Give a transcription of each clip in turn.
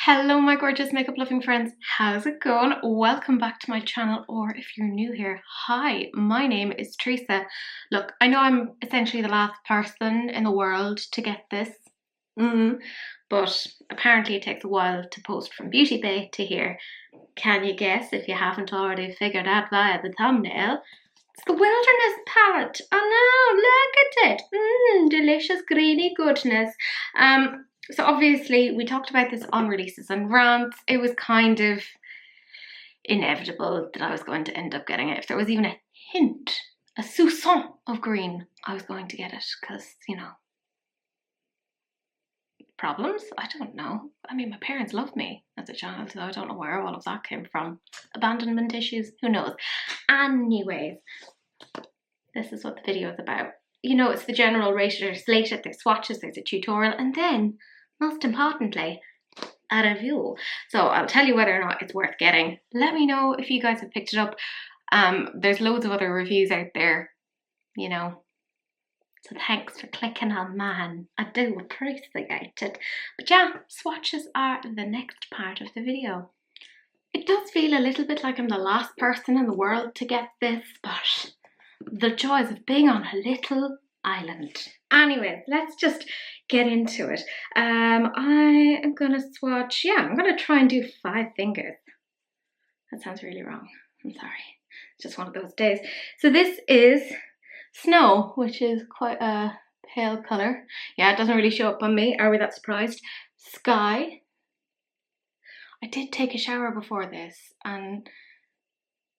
Hello my gorgeous makeup loving friends, how's it going? Welcome back to my channel, or if you're new here, hi, my name is Teresa. Look, I know I'm essentially the last person in the world to get this, but apparently it takes a while to post from Beauty Bay to here. Can you guess, if you haven't already figured out via the thumbnail? It's the Wilderness palette. Oh no, look at it. Delicious greeny goodness. So obviously we talked about this on releases and rants. It was kind of inevitable that I was going to end up getting it. If there was even a hint, a soupçon of green, I was going to get it because, you know, problems? I don't know. I mean, my parents loved me as a child, so I don't know where all of that came from. Abandonment issues, who knows? Anyways, this is what the video is about. You know, it's the general rated or slated, there's swatches, there's a tutorial, and then, most importantly, a review. So I'll tell you whether or not it's worth getting. Let me know if you guys have picked it up. There's loads of other reviews out there, you know. So thanks for clicking on mine. I do appreciate it. But yeah, swatches are the next part of the video. It does feel a little bit like I'm the last person in the world to get this, but the joys of being on a little island. Anyway, let's just get into it. I am gonna swatch, I'm gonna try and do 5 fingers. That sounds really wrong, I'm sorry. It's just one of those days. So this is Snow, which is quite a pale colour. Yeah, it doesn't really show up on me, are we that surprised? Sky. I did take a shower before this and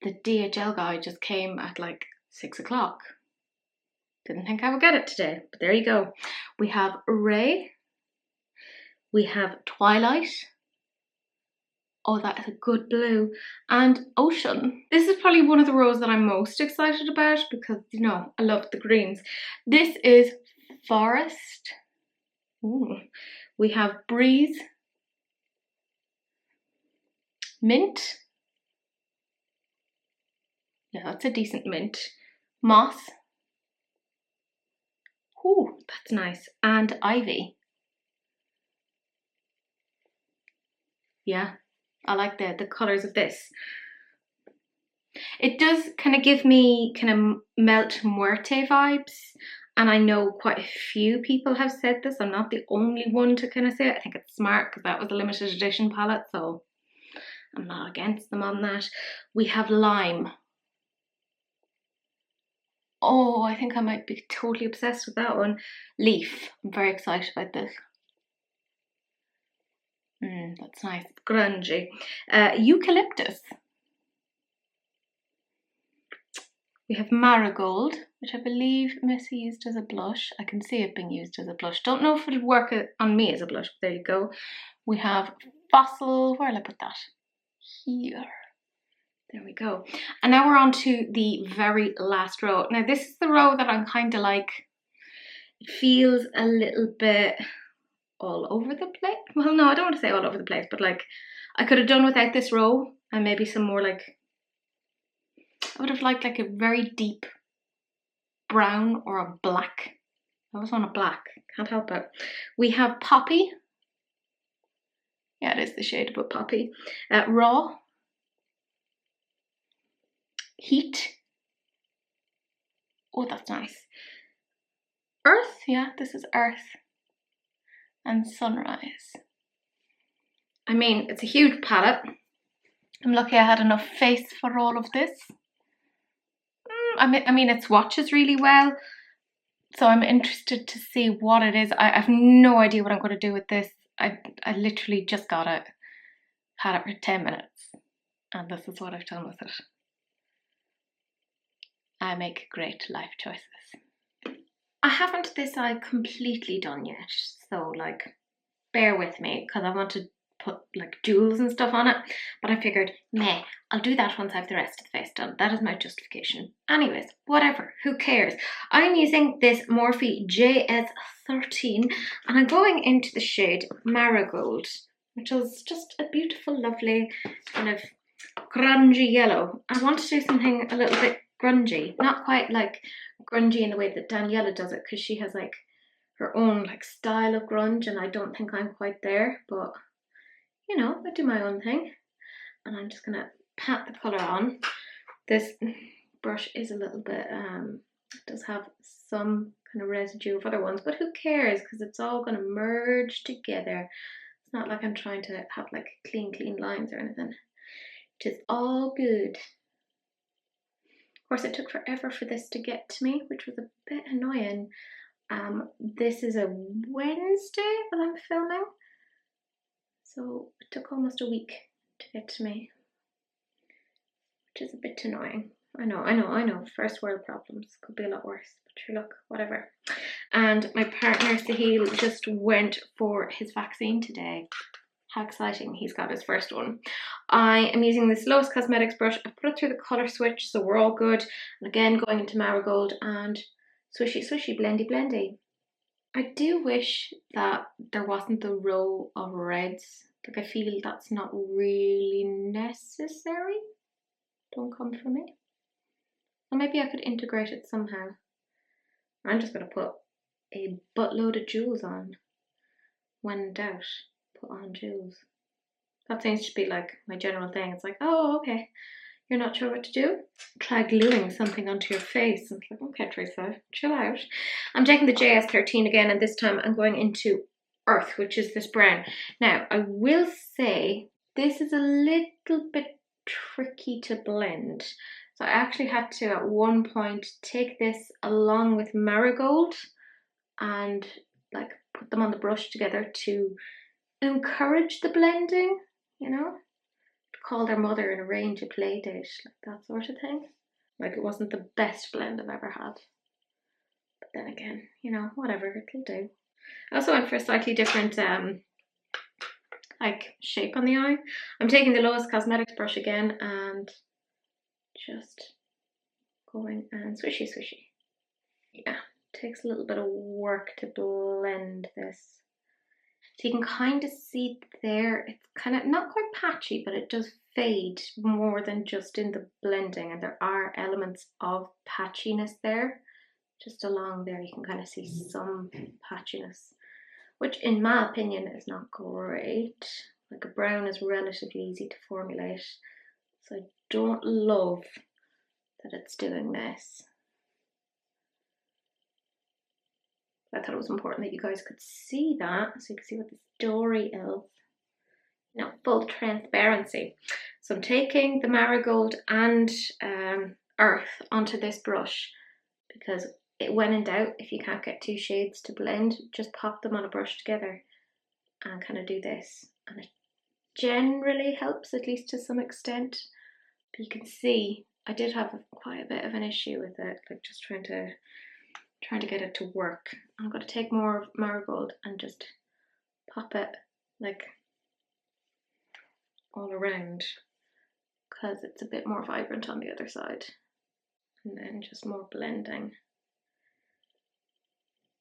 the DHL guy just came at like 6 o'clock. Didn't think I would get it today, but there you go. We have Ray. We have Twilight. Oh, that is a good blue. And Ocean. This is probably one of the rows that I'm most excited about because, you know, I love the greens. This is Forest. Ooh. We have Breeze. Mint. Yeah, that's a decent mint. Moss. Ooh, that's nice. And Ivy. Yeah, I like the colours of this. It does kind of give me kind of Melt Muerte vibes. And I know quite a few people have said this. I'm not the only one to kind of say it. I think it's smart because that was a limited edition palette. So I'm not against them on that. We have Lime. Oh, I think I might be totally obsessed with that one. Leaf. I'm very excited about this. That's nice. Grungy. Eucalyptus. We have Marigold, which I believe Missy used as a blush. I can see it being used as a blush. Don't know if it would work on me as a blush, but there you go. We have Fossil. Where will I put that? Here. There we go. And now we're on to the very last row. Now this is the row that I'm kind of like, it feels a little bit all over the place. Well, no, I don't want to say all over the place, but like I could have done without this row and maybe some more like, I would have liked like a very deep brown or a black. I was on a black, can't help it. We have Poppy. Yeah, it is the shade of a poppy. Raw. Heat. Oh, that's nice. Earth, yeah, this is Earth. And Sunrise. I mean, it's a huge palette. I'm lucky I had enough face for all of this. I mean, it swatches really well. So I'm interested to see what it is. I have no idea what I'm going to do with this. I literally just got it. Had it for 10 minutes. And this is what I've done with it. I make great life choices. I haven't this eye completely done yet, so like bear with me because I want to put like jewels and stuff on it, but I figured, meh, I'll do that once I have the rest of the face done. That is my justification. Anyways, whatever, who cares? I'm using this Morphe JS13 and I'm going into the shade Marigold, which is just a beautiful, lovely kind of grungy yellow. I want to do something a little bit grungy, not quite like grungy in the way that Daniela does it, because she has like her own like style of grunge and I don't think I'm quite there, but you know, I do my own thing. And I'm just gonna pat the colour on. This brush is a little bit, it does have some kind of residue of other ones, but who cares, because it's all gonna merge together. It's not like I'm trying to have like clean lines or anything. It is all good. Of course, it took forever for this to get to me, which was a bit annoying. This is a Wednesday that I'm filming, so it took almost a week to get to me, which is a bit annoying. I know, first world problems, could be a lot worse, but sure, look, whatever. And my partner Sahil just went for his vaccine today. How exciting, he's got his first one. I am using this Lowe's Cosmetics brush. I put it through the colour switch, so we're all good. And again, going into Marigold and swishy, blendy, blendy. I do wish that there wasn't the row of reds. Like, I feel that's not really necessary. Don't come for me. Or maybe I could integrate it somehow. I'm just going to put a buttload of jewels on. When in doubt, put on jewels. That seems to be like my general thing. It's like, oh, okay, you're not sure what to do? Try gluing something onto your face. And it's like, okay, Teresa, chill out. I'm taking the JS13 again, and this time I'm going into Earth, which is this brown. Now, I will say this is a little bit tricky to blend. So I actually had to, at one point, take this along with Marigold and like put them on the brush together to encourage the blending, you know, to call their mother and arrange a play date, like that sort of thing. Like, it wasn't the best blend I've ever had, but then again, you know, whatever, it'll do. I also went for a slightly different like shape on the eye. I'm taking the Lowe's Cosmetics brush again and just going and swishy. Yeah, takes a little bit of work to blend this. So you can kind of see there, it's kind of not quite patchy, but it does fade more than just in the blending, and there are elements of patchiness there. Just along there you can kind of see some patchiness, which in my opinion is not great. Like, a brown is relatively easy to formulate, so I don't love that it's doing this. I thought it was important that you guys could see that, so you can see what the story is. Now, full transparency. So I'm taking the Marigold and Earth onto this brush, because when in doubt, if you can't get two shades to blend, just pop them on a brush together and kind of do this. And it generally helps, at least to some extent. But you can see I did have quite a bit of an issue with it, like just trying to get it to work. I'm going to take more of Marigold and just pop it like all around, because it's a bit more vibrant on the other side, and then just more blending.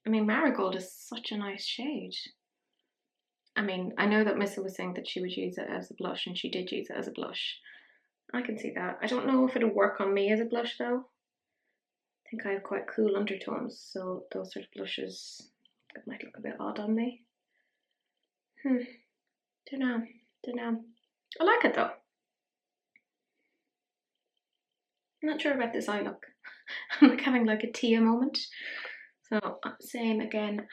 I mean, Marigold is such a nice shade. I mean, I know that Missa was saying that she would use it as a blush, and she did use it as a blush. I can see that. I don't know if it'll work on me as a blush though. I think I have quite cool undertones, so those sort of blushes, it might look a bit odd on me. Don't know. I like it though. I'm not sure about this eye look. I'm like having like a Tia moment. So same again,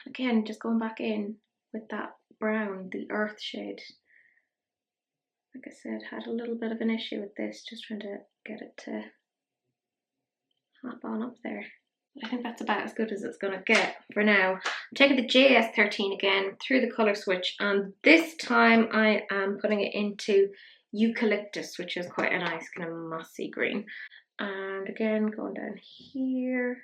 just going back in with that brown, the Earth shade. Like I said, had a little bit of an issue with this, just trying to get it to hop on up there. I think that's about as good as it's gonna get for now. I'm taking the JS13 again through the colour switch, and this time I am putting it into Eucalyptus, which is quite a nice kind of mossy green. And again, going down here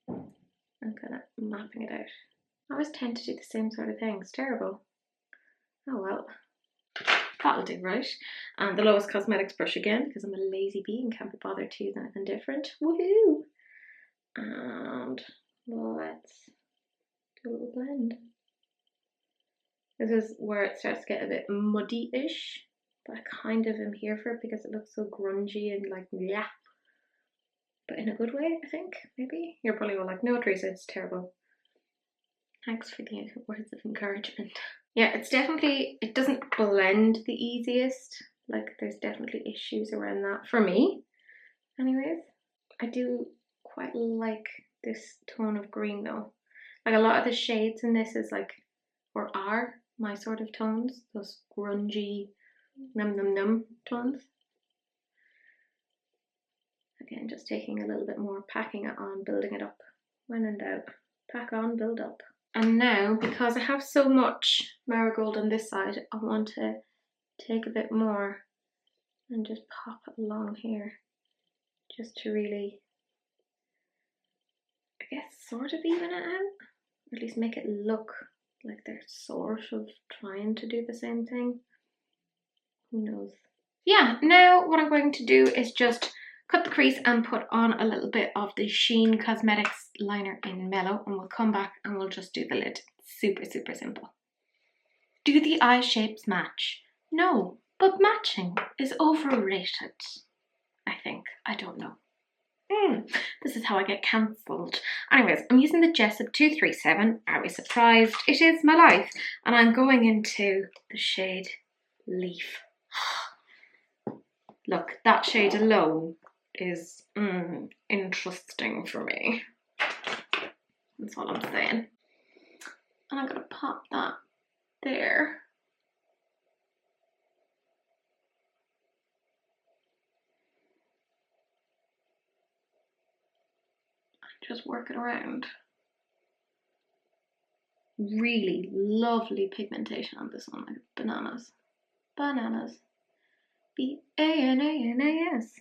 and kind of mapping it out. I always tend to do the same sort of thing. It's terrible. Oh well, that'll do, right? And the Lowe's Cosmetics brush again, because I'm a lazy bee and can't be bothered to use anything different. Woohoo! And let's do a little blend. This is where it starts to get a bit muddy-ish, but I kind of am here for it because it looks so grungy and like, yeah. But in a good way, I think, maybe. You're probably all like, no, Teresa, it's terrible. Thanks for the words of encouragement. Yeah, it's definitely, it doesn't blend the easiest. Like there's definitely issues around that for me. Anyways, I do quite like this tone of green though. Like a lot of the shades in this is like, or are my sort of tones, those grungy, num tones. Again, just taking a little bit more, packing it on, building it up. When in doubt, pack on, build up. And now, because I have so much marigold on this side, I want to take a bit more and just pop it along here, just to really, I guess, sort of even it out, or at least make it look like they're sort of trying to do the same thing. Who knows? Yeah, now what I'm going to do is just cut the crease and put on a little bit of the Sheen Cosmetics liner in Mellow, and we'll come back and we'll just do the lid. Super, super simple. Do the eye shapes match? No, but matching is overrated, I think. I don't know. This is how I get cancelled. Anyways, I'm using the Jessup 237. Are we surprised? It is my life. And I'm going into the shade Leaf. Look, that shade alone is interesting for me. That's all I'm saying. And I'm gonna pop that there. Just work it around. Really lovely pigmentation on this one, like bananas. Bananas. B-A-N-A-N-A-S.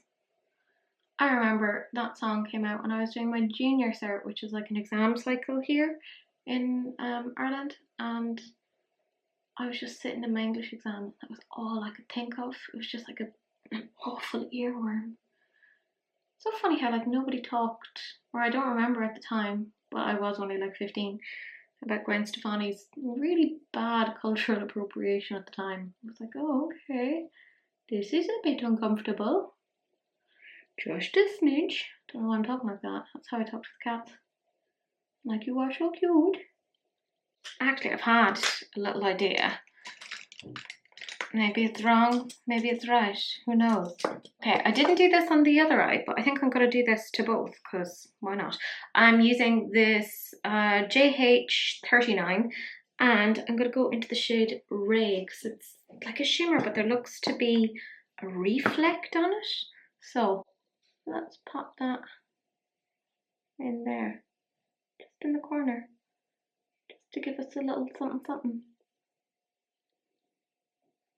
I remember that song came out when I was doing my junior cert, which is like an exam cycle here in Ireland, and I was just sitting in my English exam. That was all I could think of. It was just like an awful earworm. So funny how like nobody talked, or I don't remember at the time, but I was only like 15, about Gwen Stefani's really bad cultural appropriation at the time. I was like, oh, okay, this is a bit uncomfortable. Just a smidge. Don't know why I'm talking like that. That's how I talk to the cats. Like, you are so cute. Actually, I've had a little idea. Maybe it's wrong, maybe it's right, who knows. Okay, I didn't do this on the other eye, but I think I'm going to do this to both, because why not? I'm using this JH39, and I'm going to go into the shade Ray, because it's like a shimmer, but there looks to be a reflect on it. So let's pop that in there, just in the corner, just to give us a little something something.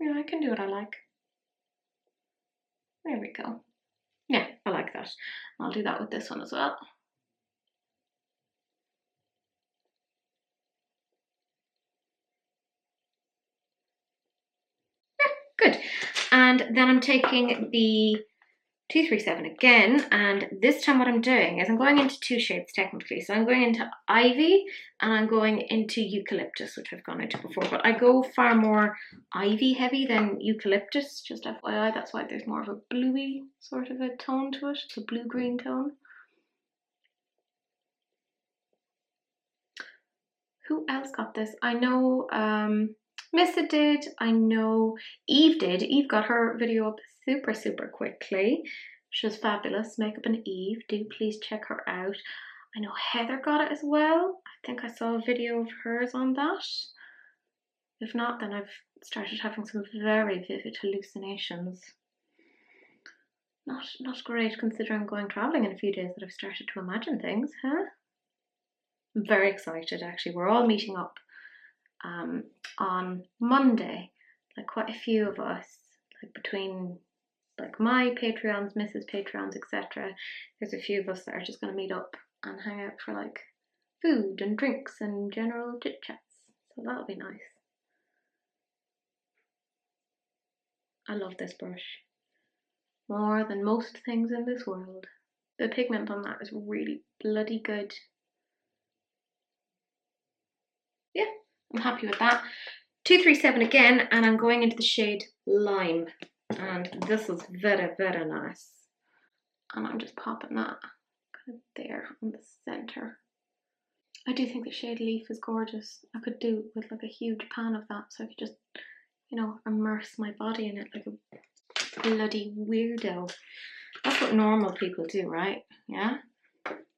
Yeah, I can do what I like. There we go. Yeah, I like that. I'll do that with this one as well. Yeah, good. And then I'm taking the 237 again, and this time what I'm doing is I'm going into two shades technically. So I'm going into Ivy and I'm going into Eucalyptus, which I've gone into before, but I go far more Ivy heavy than Eucalyptus, just FYI. That's why there's more of a bluey sort of a tone to it. It's a blue-green tone. Who else got this? I know Missa did, I know Eve did. Eve got her video up super, super quickly. She was fabulous. Makeup and Eve, do please check her out. I know Heather got it as well. I think I saw a video of hers on that. If not, then I've started having some very vivid hallucinations. Not great considering I'm going travelling in a few days that I've started to imagine things, huh? I'm very excited actually. We're all meeting up on Monday, like quite a few of us, like between like my Patreons, Mrs. Patreons, etc. There's a few of us that are just going to meet up and hang out for like food and drinks and general chit chats. So that'll be nice. I love this brush more than most things in this world. The pigment on that is really bloody good. Yeah, I'm happy with that. 237 again, and I'm going into the shade Lime, and this is very, very nice. And I'm just popping that kind of there on the center. I do think the shade Leaf is gorgeous. I could do with like a huge pan of that so I could just, you know, immerse my body in it like a bloody weirdo. That's what normal people do, right? Yeah?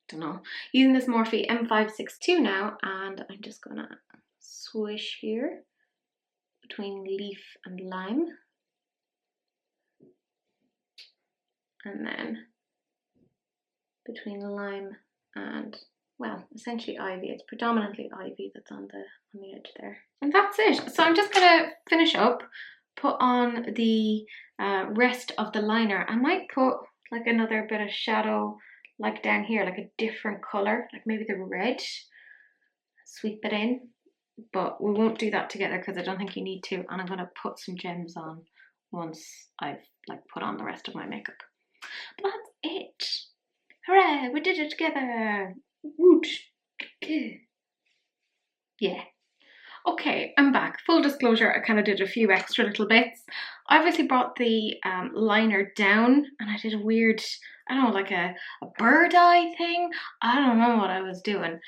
Don't know. Using this Morphe M562 now, and I'm just gonna swish here between Leaf and Lime. And then between Lime and, well, essentially Ivy. It's predominantly Ivy that's on the edge there. And that's it. So I'm just gonna finish up, put on the rest of the liner. I might put like another bit of shadow like down here, like a different color, like maybe the red, sweep it in, but we won't do that together because I don't think you need to, and I'm gonna put some gems on once I've like put on the rest of my makeup. But that's it. Hooray, we did it together. Woot. Yeah. Okay, I'm back. Full disclosure, I kind of did a few extra little bits. I obviously brought the liner down and I did a weird, I don't know, like a bird eye thing. I don't know what I was doing.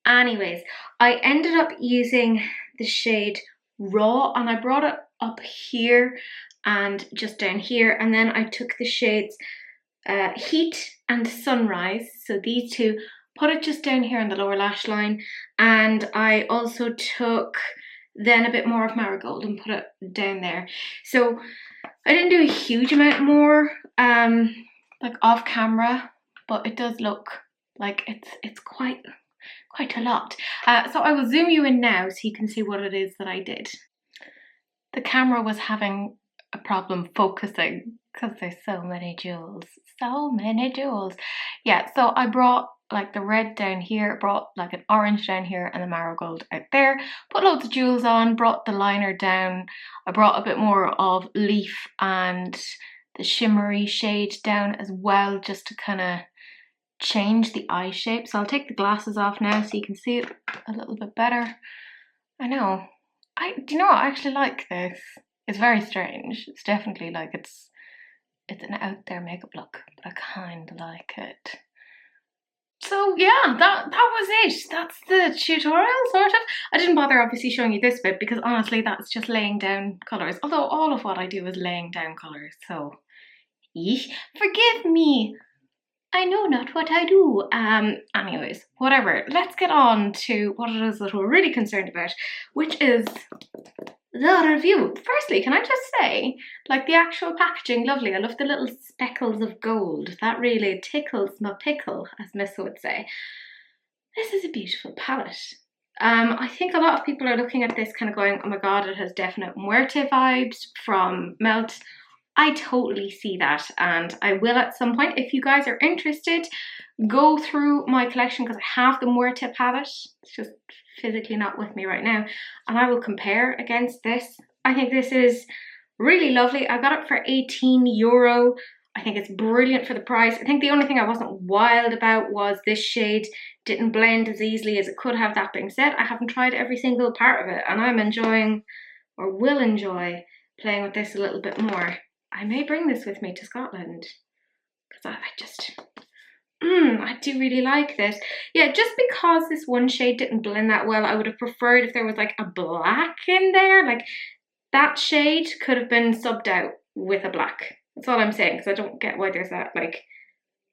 Anyways, I ended up using the shade Raw and I brought it up here and just down here. And then I took the shades Heat and Sunrise, so these two, put it just down here on the lower lash line, and I also took then a bit more of Marigold and put it down there. So I didn't do a huge amount more like off camera, but it does look like it's quite a lot. So I will zoom you in now so you can see what it is that I did. The camera was having a problem focusing because there's so many jewels. So many jewels. Yeah, so I brought like the red down here, brought like an orange down here and the marigold out there, put loads of jewels on, brought the liner down. I brought a bit more of Leaf and the shimmery shade down as well, just to kind of change the eye shape. So I'll take the glasses off now so you can see it a little bit better. I know. Do you know what? I actually like this. It's very strange. It's definitely like it's an out there makeup look, but I kind of like it. So yeah, that was it. That's the tutorial, sort of. I didn't bother obviously showing you this bit because honestly that's just laying down colours. Although all of what I do is laying down colours, so yeesh, forgive me. I know not what I do. Anyways, whatever. Let's get on to what it is that we're really concerned about, which is the review. Firstly, can I just say, like, the actual packaging, lovely. I love the little speckles of gold. That really tickles my pickle, as Miss would say. This is a beautiful palette. I think a lot of people are looking at this kind of going, oh my god, it has definite Muerte vibes from Melt. I totally see that, and I will at some point. If you guys are interested, go through my collection because I have the Muerte palette. It's just physically not with me right now, and I will compare against this. I think this is really lovely. I got it for €18. I think it's brilliant for the price. I think the only thing I wasn't wild about was this shade didn't blend as easily as it could have. That being said, I haven't tried every single part of it, and I'm enjoying, or will enjoy, playing with this a little bit more. I may bring this with me to Scotland because I do really like this. Yeah, just because this one shade didn't blend that well, I would have preferred if there was like a black in there. Like that shade could have been subbed out with a black. That's all I'm saying, because I don't get why there's that like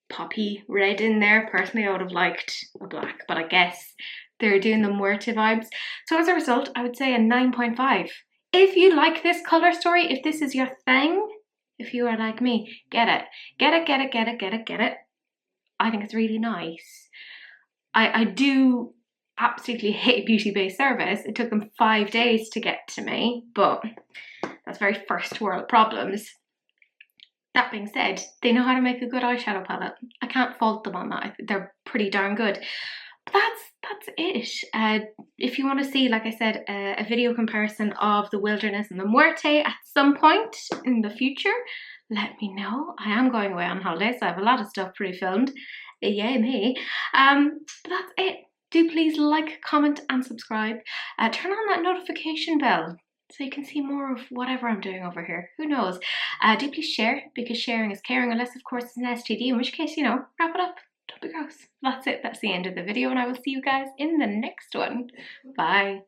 poppy red in there. Personally, I would have liked a black, but I guess they're doing the Muerte vibes. So as a result, I would say a 9.5. If you like this colour story, if this is your thing, if you are like me, get it. Get it, get it, get it, get it, get it. I think it's really nice. I do absolutely hate beauty-based service. It took them 5 days to get to me, but that's very first world problems. That being said, they know how to make a good eyeshadow palette. I can't fault them on that. They're pretty darn good. But that's it. If you want to see, like I said, a video comparison of the Wilderness and the Muerte at some point in the future, let me know. I am going away on holiday, so I have a lot of stuff pre-filmed. Yay me. But that's it. Do please like, comment and subscribe. Turn on that notification bell so you can see more of whatever I'm doing over here. Who knows? Do please share, because sharing is caring, unless of course it's an STD, in which case, you know, wrap it up. be gross. That's it. That's the end of the video, and I will see you guys in the next one. Bye.